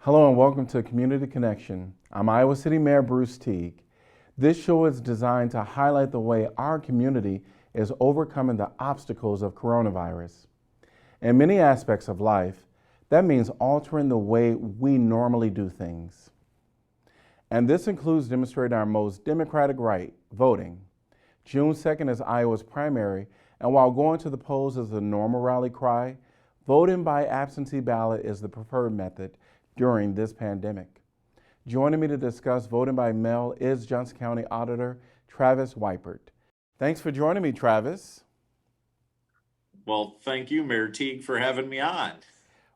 Hello and welcome to Community Connection. I'm Iowa City Mayor Bruce Teague. This show is designed to highlight the way our community is overcoming the obstacles of coronavirus. In many aspects of life, that means altering the way we normally do things. And this includes demonstrating our most democratic right, voting. June 2nd is Iowa's primary, and while going to the polls is the normal rally cry, voting by absentee ballot is the preferred method during this pandemic. Joining me to discuss voting by mail is Johnson County Auditor Travis Weipert. Thanks for joining me, Travis. Well, thank you, Mayor Teague, for having me on.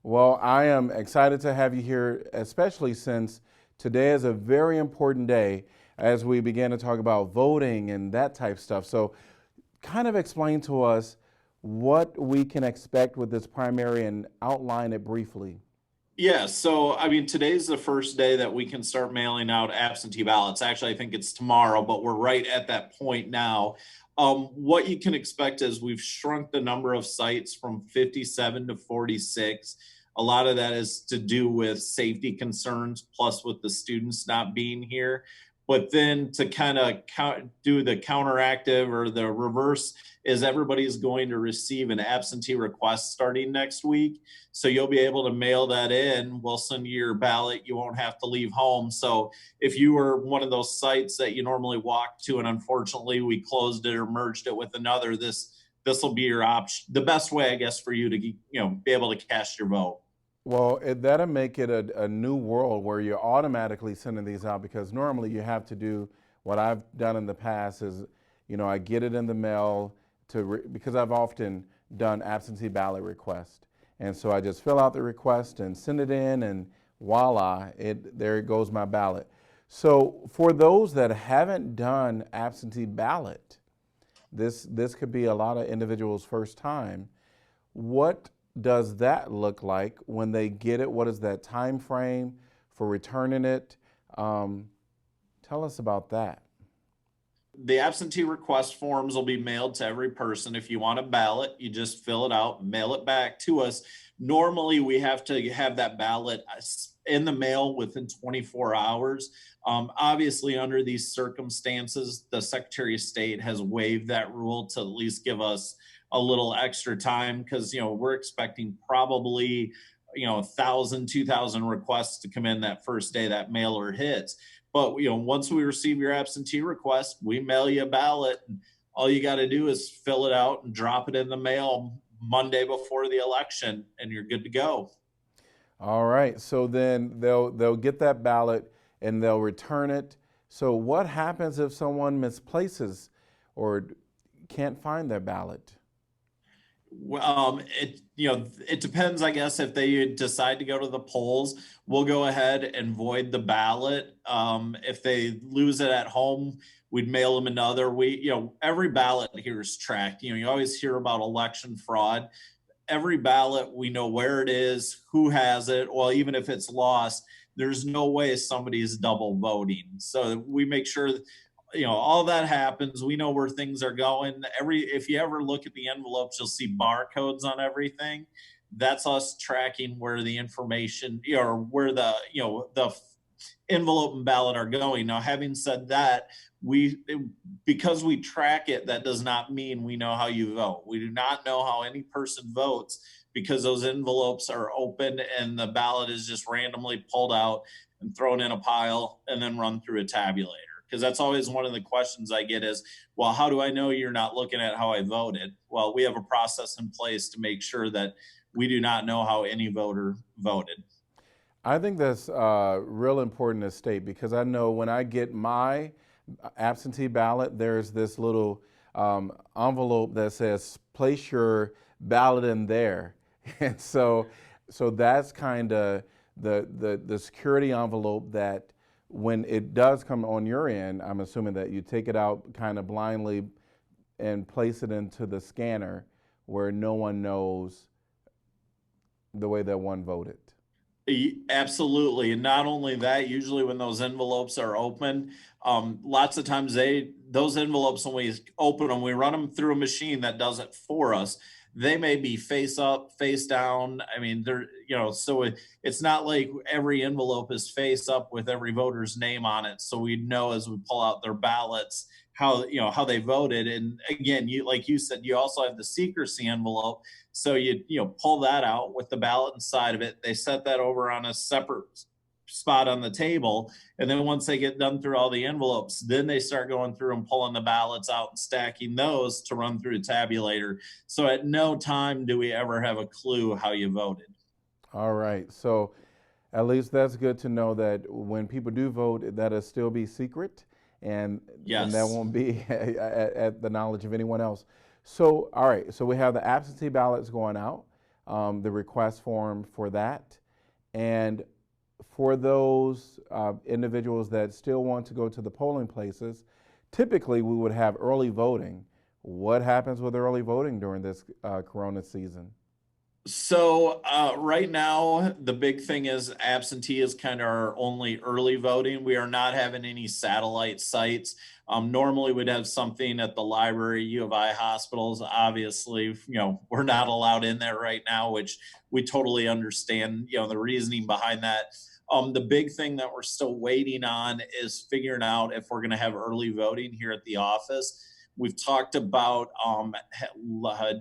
Well, I am excited to have you here, especially since today is a very important day as we begin to talk about voting and that type stuff. So kind of explain to us what we can expect with this primary and outline it briefly. Yeah, so today's the first day that we can start mailing out absentee ballots. Actually, I think it's tomorrow, but we're right at that point now. What you can expect is we've shrunk the number of sites from 57 to 46. A lot of that is to do with safety concerns, plus with the students not being here. But then to kind of do the counteractive or the reverse is everybody's going to receive an absentee request starting next week. So you'll be able to mail that in. We'll send you your ballot. You won't have to leave home. So if you were one of those sites that you normally walk to and unfortunately we closed it or merged it with another, this will be your option, the best way, I guess, for you to be able to cast your vote. Well, that'll make it a new world where you're automatically sending these out because normally you have to do what I've done in the past is, I get it in the mail because I've often done absentee ballot request. And so I just fill out the request and send it in and voila, there goes my ballot. So for those that haven't done absentee ballot, this could be a lot of individuals' first time. What does that look like when they get it? What is that time frame for returning it? Tell us about that. The absentee request forms will be mailed to every person. If you want a ballot, you just fill it out, mail it back to us. Normally, we have to have that ballot in the mail within 24 hours. Obviously, under these circumstances, the Secretary of State has waived that rule to at least give us a little extra time because we're expecting probably 1,000, 2,000 requests to come in that first day that mailer hits. But once we receive your absentee request, we mail you a ballot. And all you got to do is fill it out and drop it in the mail Monday before the election, and you're good to go. All right. So then they'll get that ballot and they'll return it. So what happens if someone misplaces or can't find their ballot? Well, it depends, I guess. If they decide to go to the polls, we'll go ahead and void the ballot. If they lose it at home, we'd mail them another. Every ballot here is tracked. You always hear about election fraud. Every ballot, we know where it is, who has it. Well, even if it's lost, there's no way somebody's double voting. So we make sure all that happens. We know where things are going. If you ever look at the envelopes, you'll see barcodes on everything. That's us tracking where the information or where the envelope and ballot are going. Now, having said that, because we track it, that does not mean we know how you vote. We do not know how any person votes because those envelopes are open and the ballot is just randomly pulled out and thrown in a pile and then run through a tabulator. Because that's always one of the questions I get is, well, how do I know you're not looking at how I voted? Well, we have a process in place to make sure that we do not know how any voter voted. I think that's real important to state because I know when I get my absentee ballot, there's this little envelope that says place your ballot in there. And so that's kind of the security envelope that when it does come on your end, I'm assuming that you take it out kind of blindly and place it into the scanner where no one knows the way that one voted. Absolutely. And not only that, usually when those envelopes are open, lots of times those envelopes, when we open them, we run them through a machine that does it for us. they may be face up, face down. I mean, they're, so it's not like every envelope is face up with every voter's name on it. So we know as we pull out their ballots how they voted. And again, like you said, you also have the secrecy envelope. So you pull that out with the ballot inside of it. They set that over on a separate spot on the table. And then once they get done through all the envelopes, then they start going through and pulling the ballots out and stacking those to run through a tabulator. So at no time do we ever have a clue how you voted. All right. So at least that's good to know that when people do vote, that'll still be secret, and Yes. that won't be at the knowledge of anyone else. So, all right. So we have the absentee ballots going out, the request form for that, and for those individuals that still want to go to the polling places, typically we would have early voting. What happens with early voting during this Corona season? So right now, the big thing is absentee is kind of our only early voting. We are not having any satellite sites. Normally, we'd have something at the library, U of I hospitals. Obviously, we're not allowed in there right now, which we totally understand. The reasoning behind that. The big thing that we're still waiting on is figuring out if we're going to have early voting here at the office. We've talked about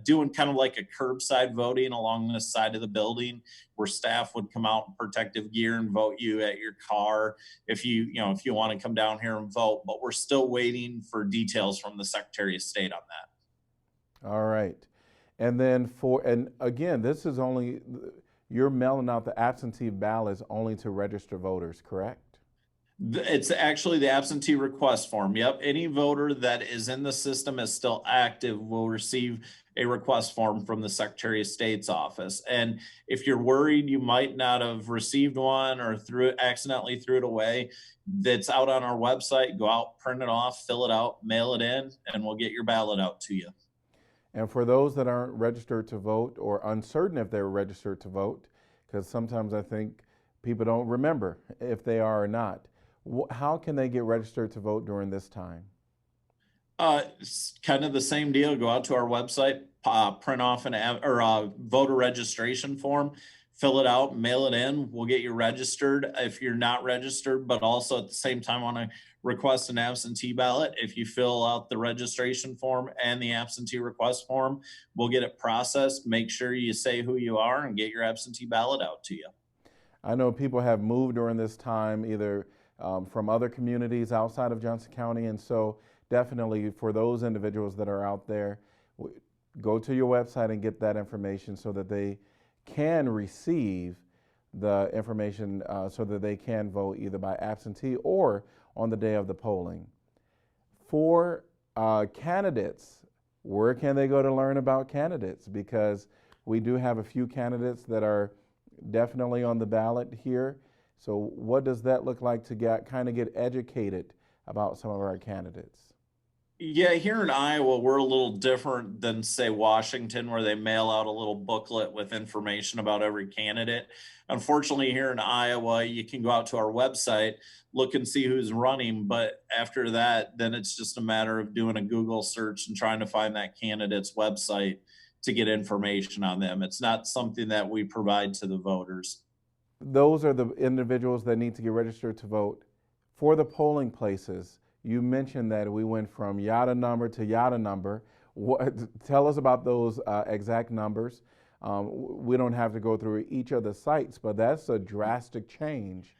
doing kind of like a curbside voting along the side of the building, where staff would come out in protective gear and vote you at your car if you want to come down here and vote. But we're still waiting for details from the Secretary of State on that. All right. And then and again, this is only, you're mailing out the absentee ballots only to registered voters, correct? It's actually the absentee request form. Yep. Any voter that is in the system is still active will receive a request form from the Secretary of State's office. And if you're worried you might not have received one or accidentally threw it away, that's out on our website. Go out, print it off, fill it out, mail it in, and we'll get your ballot out to you. And for those that aren't registered to vote or uncertain if they're registered to vote, because sometimes I think people don't remember if they are or not, how can they get registered to vote during this time? It's kind of the same deal. Go out to our website, print off a voter registration form, fill it out, mail it in. We'll get you registered if you're not registered, but also at the same time want to request an absentee ballot. If you fill out the registration form and the absentee request form, we'll get it processed. Make sure you say who you are and get your absentee ballot out to you. I know people have moved during this time, either from other communities outside of Johnson County. And so definitely for those individuals that are out there, go to your website and get that information so that they can receive the information so that they can vote either by absentee or on the day of the polling. For candidates, where can they go to learn about candidates? Because we do have a few candidates that are definitely on the ballot here. So what does that look like to get educated about some of our candidates? Yeah, here in Iowa, we're a little different than, say, Washington, where they mail out a little booklet with information about every candidate. Unfortunately, here in Iowa, you can go out to our website, look and see who's running. But after that, then it's just a matter of doing a Google search and trying to find that candidate's website to get information on them. It's not something that we provide to the voters. Those are the individuals that need to get registered to vote. For the polling places, you mentioned that we went from yada number to yada number. Tell us about those exact numbers. We don't have to go through each of the sites, but that's a drastic change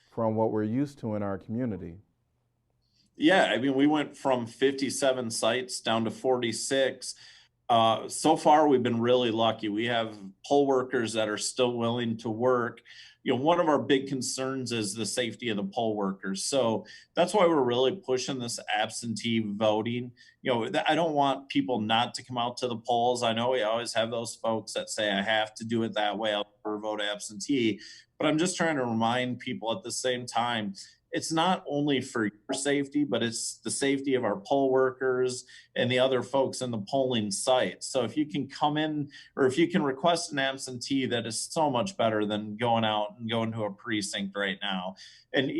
from what we're used to in our community. Yeah, I mean, we went from 57 sites down to 46. So far, we've been really lucky. We have poll workers that are still willing to work. One of our big concerns is the safety of the poll workers. So that's why we're really pushing this absentee voting. I don't want people not to come out to the polls. I know we always have those folks that say, I have to do it that way, I'll never vote absentee. But I'm just trying to remind people at the same time, it's not only for your safety, but it's the safety of our poll workers and the other folks in the polling sites. So if you can come in, or if you can request an absentee, that is so much better than going out and going to a precinct right now. And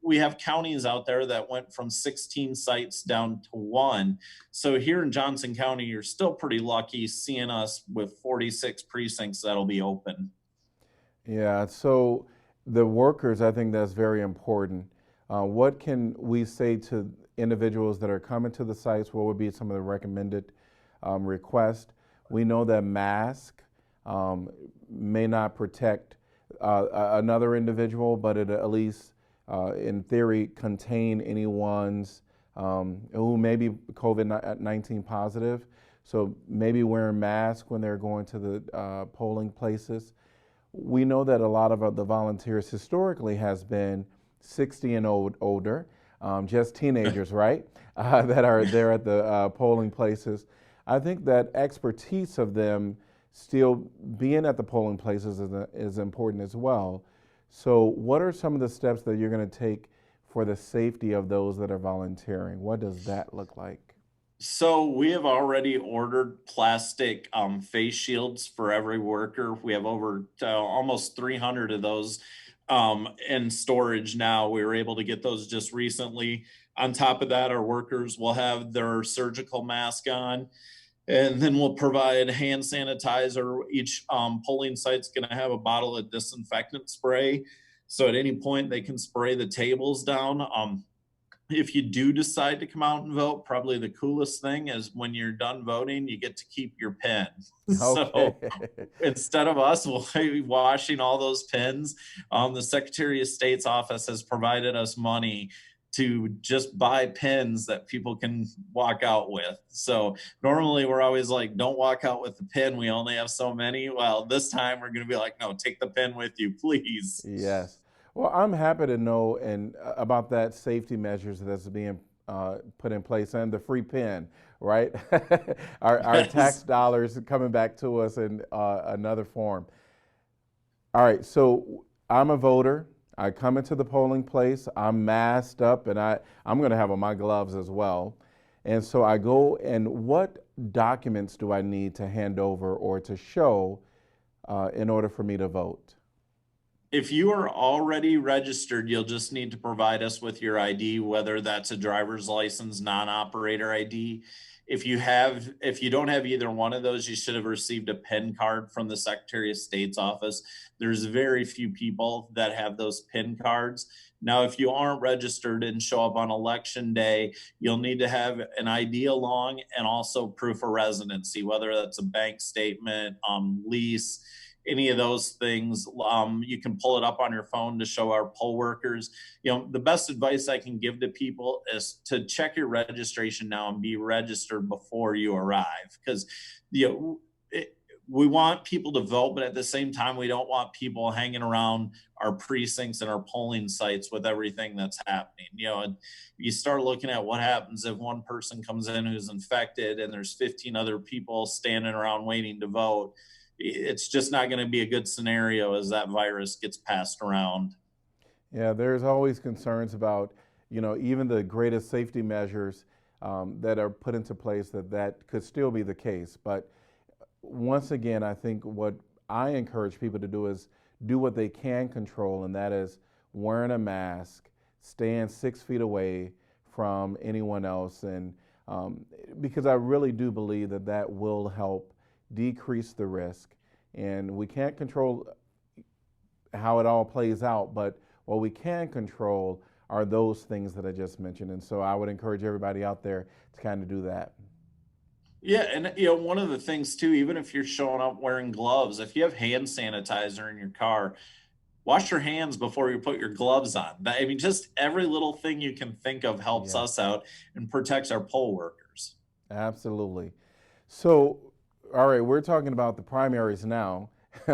we have counties out there that went from 16 sites down to one. So here in Johnson County, you're still pretty lucky seeing us with 46 precincts that'll be open. Yeah, so the workers, I think that's very important. What can we say to individuals that are coming to the sites? What would be some of the recommended requests? We know that mask may not protect another individual, but it at least, in theory, contain anyone's who may be COVID-19 positive. So maybe wearing masks when they're going to the polling places. We know that a lot of the volunteers historically has been 60 and older, just teenagers, right? That are there at the polling places. I think that expertise of them still being at the polling places is important as well. So what are some of the steps that you're going to take for the safety of those that are volunteering? What does that look like? So we have already ordered plastic face shields for every worker. We have over almost 300 of those in storage now. We were able to get those just recently. On top of that, our workers will have their surgical mask on, and then we'll provide hand sanitizer. Each polling site's going to have a bottle of disinfectant spray. So at any point, they can spray the tables down. If you do decide to come out and vote, probably the coolest thing is when you're done voting, you get to keep your pen. Okay. So instead of us washing all those pens, the Secretary of State's office has provided us money to just buy pens that people can walk out with. So normally we're always like, don't walk out with the pen. We only have so many. Well, this time we're going to be like, no, take the pen with you, please. Yes. Well, I'm happy to know about that safety measures that's being put in place and the free pen, right? Our Yes. tax dollars coming back to us in another form. All right, so I'm a voter. I come into the polling place. I'm masked up, and I'm going to have on my gloves as well. And so I go, and what documents do I need to hand over or to show in order for me to vote? If you are already registered, you'll just need to provide us with your ID, whether that's a driver's license, non-operator ID. If you don't have either one of those, you should have received a PIN card from the Secretary of State's office. There's very few people that have those PIN cards. Now, if you aren't registered and show up on election day, you'll need to have an ID along and also proof of residency, whether that's a bank statement, lease, any of those things. You can pull it up on your phone to show our poll workers. The best advice I can give to people is to check your registration now and be registered before you arrive, because we want people to vote, but at the same time, we don't want people hanging around our precincts and our polling sites with everything that's happening. And you start looking at what happens if one person comes in who's infected and there's 15 other people standing around waiting to vote. It's just not going to be a good scenario as that virus gets passed around. Yeah, there's always concerns about, even the greatest safety measures that are put into place that could still be the case. But once again, I think what I encourage people to do is do what they can control, and that is wearing a mask, staying 6 feet away from anyone else. And because I really do believe that will help decrease the risk. And we can't control how it all plays out, but what we can control are those things that I just mentioned. And so I would encourage everybody out there to kind of do that. Yeah, and one of the things too, even if you're showing up wearing gloves, if you have hand sanitizer in your car, wash your hands before you put your gloves on. I mean, just every little thing you can think of helps Yeah, us out and protects our poll workers. absolutely. So, all right, we're talking about the primaries now,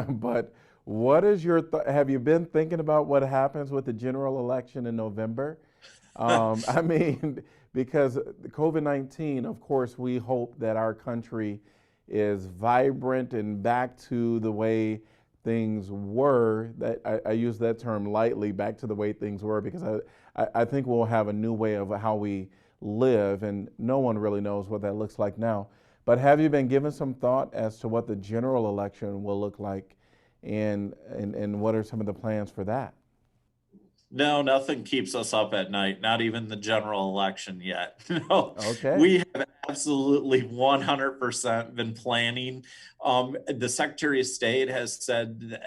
but what is your have you been thinking about what happens with the general election in November? I mean, because the COVID-19, of course, we hope that our country is vibrant and back to the way things were, that I use that term lightly, back to the way things were, because I think we'll have a new way of how we live, and no one really knows what that looks like now. But have you been given some thought as to what the general election will look like, and what are some of the plans for that? No, nothing keeps us up at night, not even the general election yet. No, Okay. we have absolutely 100% been planning. The Secretary of State has said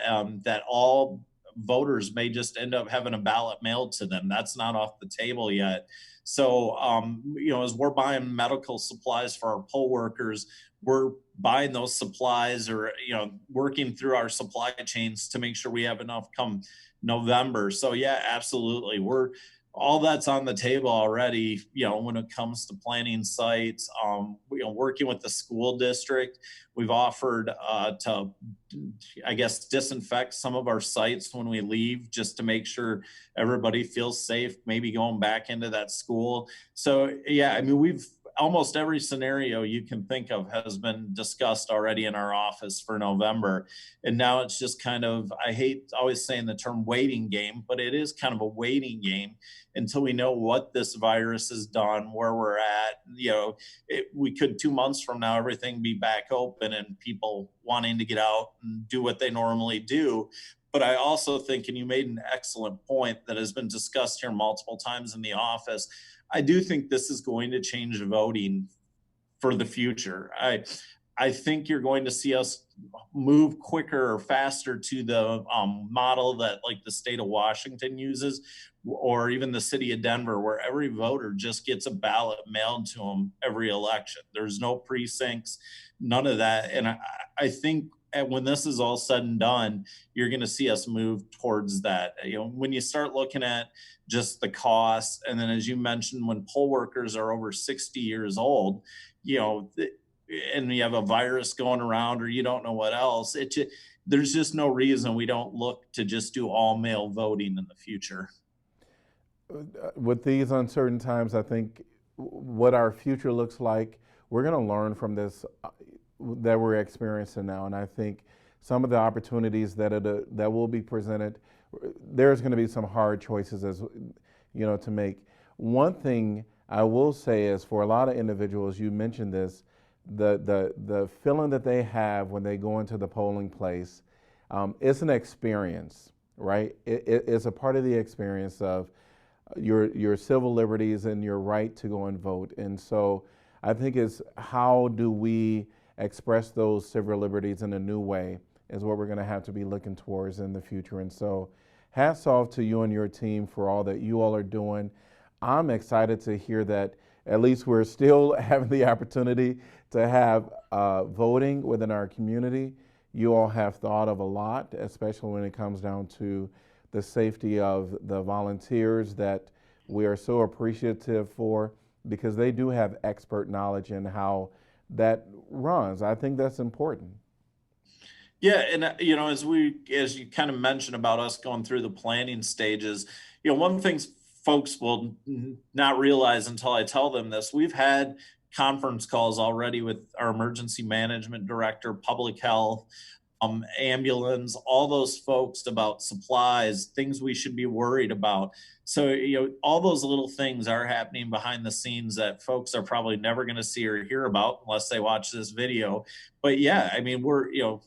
that all voters may just end up having a ballot mailed to them. That's not off the table yet. So, as we're buying medical supplies for our poll workers, we're buying those supplies, or, working through our supply chains to make sure we have enough come November. So yeah, absolutely. We're all that's on the table already, when it comes to planning sites, working with the school district. We've offered to, I guess, disinfect some of our sites when we leave, just to make sure everybody feels safe, maybe going back into that school. So yeah, I mean, we've almost every scenario you can think of has been discussed already in our office for November. And now it's just kind of, I hate always saying the term waiting game, but it is kind of a waiting game until we know what this virus has done, where we're at. We could 2 months from now, everything be back open and people wanting to get out and do what they normally do. But I also think, and you made an excellent point that has been discussed here multiple times in the office, I do think this is going to change voting for the future. I think you're going to see us move quicker or faster to the model that, like, the state of Washington uses, or even the city of Denver, where every voter just gets a ballot mailed to them every election. There's no precincts, none of that. And I think when this is all said and done, you're going to see us move towards that. When you start looking at just the costs, and then, as you mentioned, when poll workers are over 60 years old, and you have a virus going around, or you don't know what else, there's just no reason we don't look to just do all mail voting in the future. With these uncertain times, I think what our future looks like, we're going to learn from this that we're experiencing now. And I think some of the opportunities that will be presented, there's going to be some hard choices to make. One thing I will say is, for a lot of individuals, you mentioned this, the feeling that they have when they go into the polling place, it's an experience, right? It's a part of the experience of your civil liberties and your right to go and vote. And so I think it's, how do we express those civil liberties in a new way, is what we're going to have to be looking towards in the future. And so hats off to you and your team for all that you all are doing. I'm excited to hear that at least we're still having the opportunity to have voting within our community. You all have thought of a lot, especially when it comes down to the safety of the volunteers that we are so appreciative for, because they do have expert knowledge in how that runs. I think that's important. Yeah, and as you kind of mentioned about us going through the planning stages, one thing folks will not realize until I tell them this: we've had conference calls already with our emergency management director, public health, ambulance, all those folks, about supplies, things we should be worried about. So, all those little things are happening behind the scenes that folks are probably never going to see or hear about unless they watch this video. But yeah, I mean,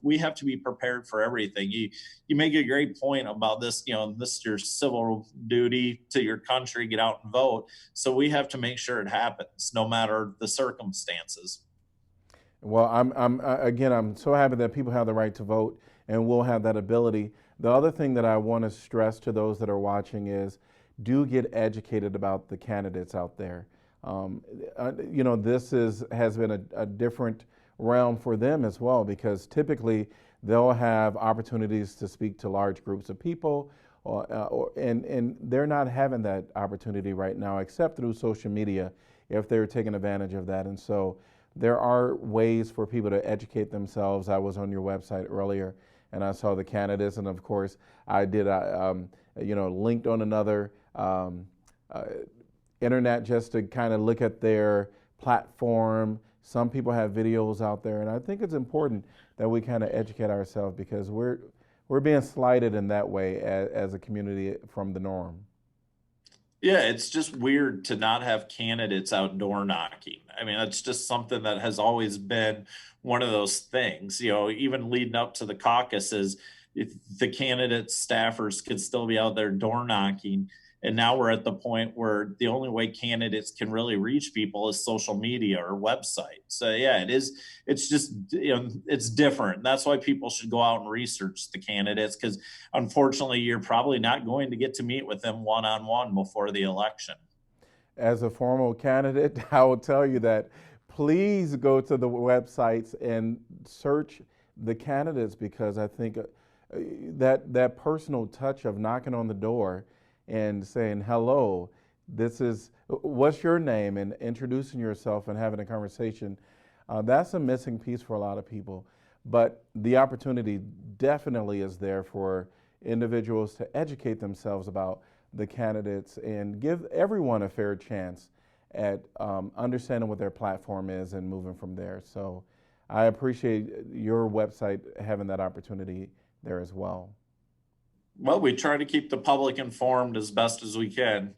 we have to be prepared for everything. You make a great point about this, this is your civil duty to your country, get out and vote. So we have to make sure it happens no matter the circumstances. Well, I'm so happy that people have the right to vote and will have that ability. The other thing that I want to stress to those that are watching is, do get educated about the candidates out there. This has been a different realm for them as well, because typically they'll have opportunities to speak to large groups of people, and they're not having that opportunity right now, except through social media, if they're taking advantage of that. And so there are ways for people to educate themselves. I was on your website earlier and I saw the candidates, and of course I did linked on another internet just to kind of look at their platform. Some people have videos out there, and I think it's important that we kind of educate ourselves, because we're being slighted in that way as a community from the norm. Yeah, it's just weird to not have candidates out door knocking. I mean, that's just something that has always been one of those things, even leading up to the caucuses, if the candidates, staffers could still be out there door knocking. And now we're at the point where the only way candidates can really reach people is social media or website. So yeah, it's just, it's different. And that's why people should go out and research the candidates, because unfortunately, you're probably not going to get to meet with them one-on-one before the election. As a formal candidate, I will tell you that please go to the websites and search the candidates, because I think that personal touch of knocking on the door and saying, hello, this is, what's your name, and introducing yourself and having a conversation, that's a missing piece for a lot of people. But the opportunity definitely is there for individuals to educate themselves about the candidates and give everyone a fair chance at understanding what their platform is and moving from there. So I appreciate your website having that opportunity there as well. Well, we try to keep the public informed as best as we can.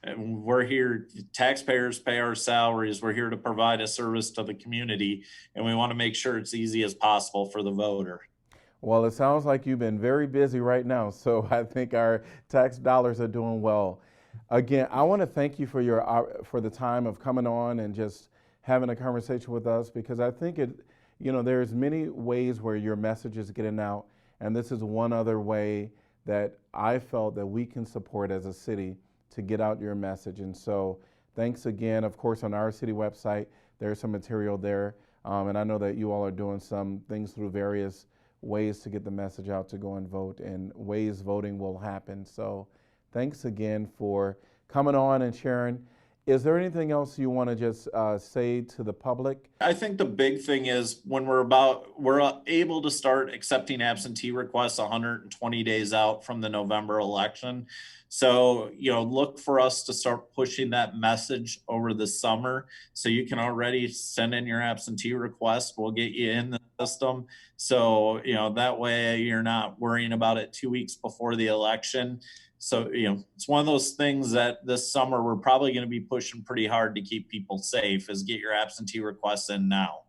And we're here, taxpayers pay our salaries. We're here to provide a service to the community, and we want to make sure it's easy as possible for the voter. Well, it sounds like you've been very busy right now, so I think our tax dollars are doing well. Again, I want to thank you for the time of coming on and just having a conversation with us, because I think there's many ways where your message is getting out, and this is one other way that I felt that we can support as a city to get out your message. And so thanks again. Of course, on our city website, there's some material there. And I know that you all are doing some things through various ways to get the message out to go and vote, and ways voting will happen. So thanks again for coming on and sharing. Is there anything else you want to just say to the public? I think the big thing is when we're able to start accepting absentee requests 120 days out from the November election. So, look for us to start pushing that message over the summer. So you can already send in your absentee request. We'll get you in the system. So, that way you're not worrying about it 2 weeks before the election. So, it's one of those things that this summer we're probably going to be pushing pretty hard to keep people safe, is get your absentee requests in now.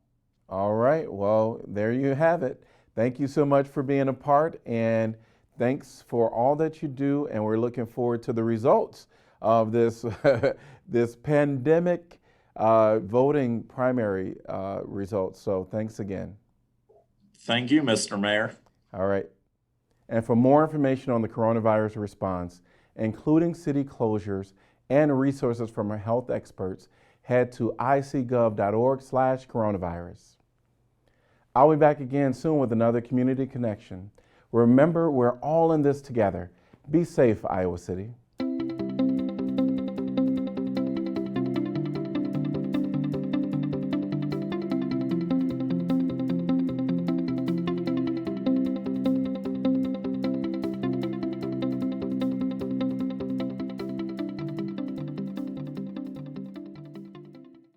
All right. Well, there you have it. Thank you so much for being a part, and thanks for all that you do. And we're looking forward to the results of this this pandemic voting primary results. So thanks again. Thank you, Mr. Mayor. All right. And for more information on the coronavirus response, including city closures and resources from our health experts, head to icgov.org/coronavirus. I'll be back again soon with another Community Connection. Remember, we're all in this together. Be safe, Iowa City.